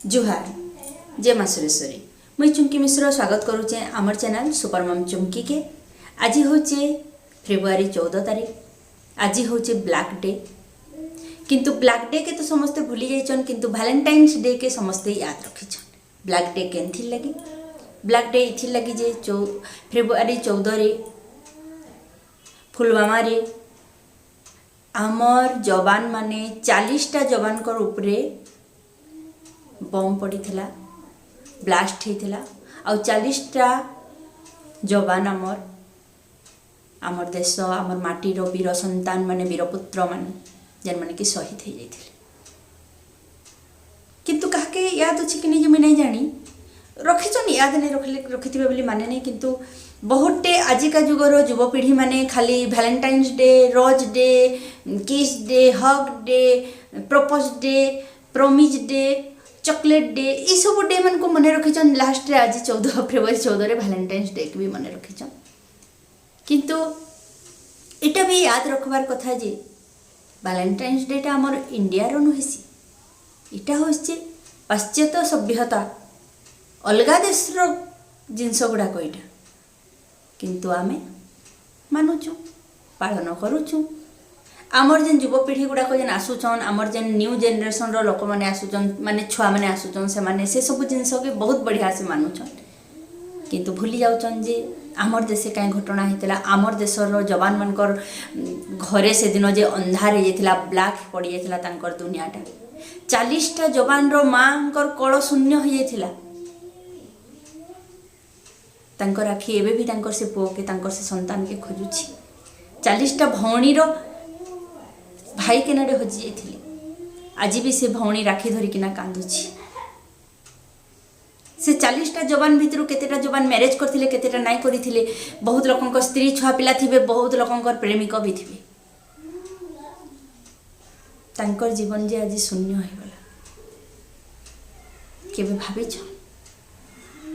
जुहार जय माँ सुरेश्वरी मुई चुमकी मिश्र स्वागत करुचे आमर चैनल सुपर मम चुमकी के। आज हूँ फेब्रुआरी 14 तारीख। आज हूँ ब्लैक डे। किंतु ब्लैक डे के तो समस्ते भूली जाइछन, किंतु वैलेंटाइन्स डे के समस्ते याद रखिछन। ब्लैक डे केनथि लगी? ब्लैक डे इथि लगी जे फेब्रुआरी 14 रे फुलवामा रे आमर जवान माने 40टा जवान कर उपरे बम पड़ीथिला, ब्लास्ट होइथिला आ 40टा जवान आमर देश आमर माटीर वीर संतान माने वीरपुत्र माने जन माने कि शहीद हो जाइथिले। किंतु काहके याद अछि कि नहीं मैं नहीं जानी, रखिछन याद नहीं रखिथिबे बोली माने नहीं। किंतु बहुतटे आजिका जुगर युवपीढ़ी माने खाली वैलेंटाइन्स डे, रोज डे, किस day, hug day, propose day, promise day, chocolate day ये सब डे मन को मन रखिछन। लास्ट रे आज 14 फेब्रुआरी 14 रे वैलेंटाइन्स डे के भी मन रखिछन। किंतु एटा भी याद रखबार कथा जे वैलेंटाइन्स डे टा हमर इंडिया रो नहिसी, इटा होइछे पाश्चात्य सभ्यता अलगा देश रो जिनस गुडा कोइटा। किंतु आमे मानुछु, पालन करूछु। आमर जेन युवपीढ़ी गुड़ाक जेन आसुचन, आमर जेन न्यू जेनरेशन रो लोक माने आसुचन, माने छुआ माने आसुचन, से माने से सब जिनस के बहुत बढ़िया से मानुचन। किंतु भूली जाउचन जे आमर देशे काई घटना हेतिला, आमर देशर जवान मानकर घरे से दिन जे अंधार हे जेतिला, ब्लैक पड़ी जेतिला तांकर दुनियाटा। 40टा जवान रो मांकर कळ शून्य हो जेतिला। तांकर आखि एबे भी तांकर से पुओ के तांकर से संतान के खोजुछि। 40टा भौणी रो भाई केनाडे हजि जाइथिले, आज भी से भौणी राखी धरिकिना कांदुछि। से 40टा जवान भितरु केतेटा जवान मैरेज करथिले, केतेटा नाइ करिथिले। बहुत लोकंकर स्त्री छुआ पिला थिबे, बहुत लोकंकर प्रेमिक भी थिबे। तांकर जीवन जे आज शून्य हो गला। केबे भाबिछ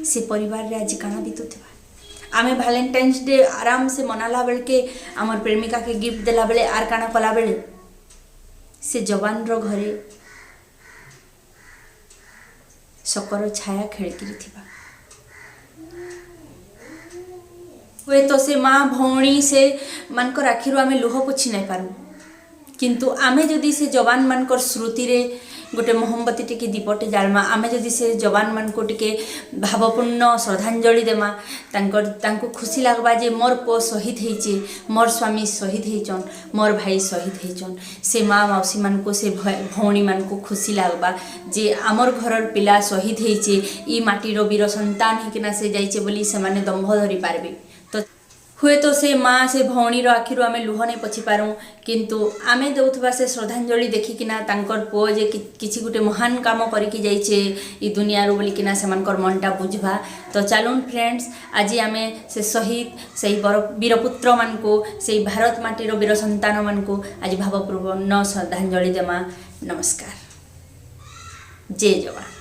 से परिवार रे आज काना बितुथिबा? आमे वैलेंटाइन्स डे आराम से मनाला बेल के हमर प्रेमिका के गिफ्ट देला बेले आर काना कला बेले से जवान रो घरे शकर छाया खेलकिरी थिबा। वे तो से माँ भौणी से मानकर आखिरु आमे लुह पोछि नहीं पारू। किंतु आमे जदि से जवान मानकर स्मृति रे गोटे मोहम्बती टिके दीपटे जालमा, आमे जदि से जवान मान को टिके भावपूर्ण श्रद्धांजलि देमा, तांको खुशी लागबा जे मोर पो शहीद हेचे, मोर स्वामी शहीद हेचन, मोर भाई शहीद हेचन। से माँ मौसी मान को से भौणी मान को खुशी लागबा जे आमर घरर पिला शहीद हेचे, ई माटीर वीर संतान हेकिना से जाइचे बोली से माने दंभ धरि पारबे। तो हुए तो से माँ से भौणीर आखिरु आमे लुह नहीं पोछि पारूँ। किंतु आमे देउथबा से श्रद्धांजलि देखिकिना तांकर पुओ जे किछि गुटे महान काम करिकि जाइछे ई दुनिया रो बोलिकिना सेमानकर मनटा बुझबा। तो चलुन फ्रेंड्स, आज आमे से शहीद से वीरपुत्र मान को, से भारत माटीर वीर संतान मान को आज भावपूर्ण श्रद्धांजलि देमा। नमस्कार, जय जवान।